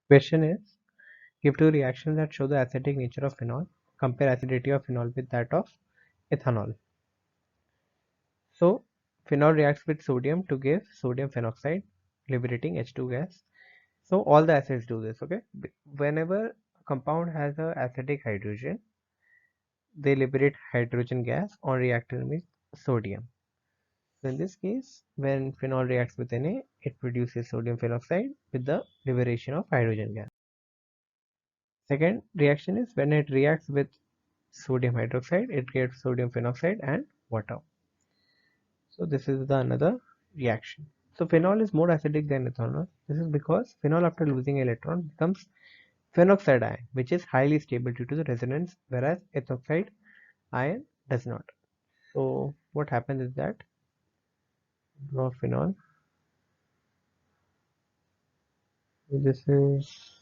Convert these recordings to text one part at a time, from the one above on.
Question is, give two reactions that show the acidic nature of phenol. Compare acidity of phenol with that of ethanol. So phenol reacts with sodium to give sodium phenoxide, liberating H2 gas. So all the acids do this, okay? Whenever a compound has a acidic hydrogen, they liberate hydrogen gas on reacting with sodium. So in this case, when phenol reacts with Na, it produces sodium phenoxide with the liberation of hydrogen gas. Second reaction is when it reacts with sodium hydroxide, it creates sodium phenoxide and water. So this is the another reaction. So phenol is more acidic than ethanol. This is because phenol after losing an electron becomes phenoxide ion, which is highly stable due to the resonance, whereas ethoxide ion does not. So what happens is that draw phenol. This is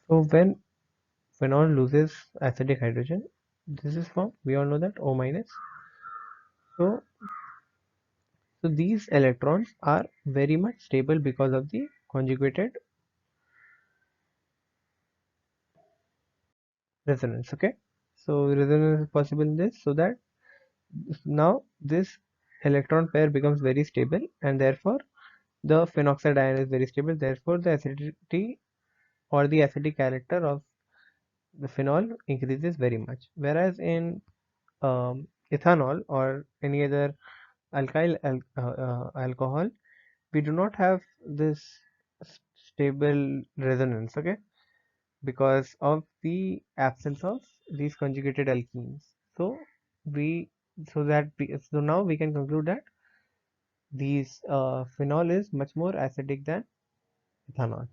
so when phenol loses acidic hydrogen, this is formed. We all know that O minus. So so these electrons are very much stable because of the conjugated resonance. Okay, so resonance is possible in this, so that now this electron pair becomes very stable, and therefore the phenoxide ion is very stable. Therefore the acidity or the acidic character of the phenol increases very much. Whereas in ethanol or any other alcohol, we do not have this stable resonance. Okay, because of the absence of these conjugated alkenes. So we so now we can conclude that these phenol is much more acidic than ethanol.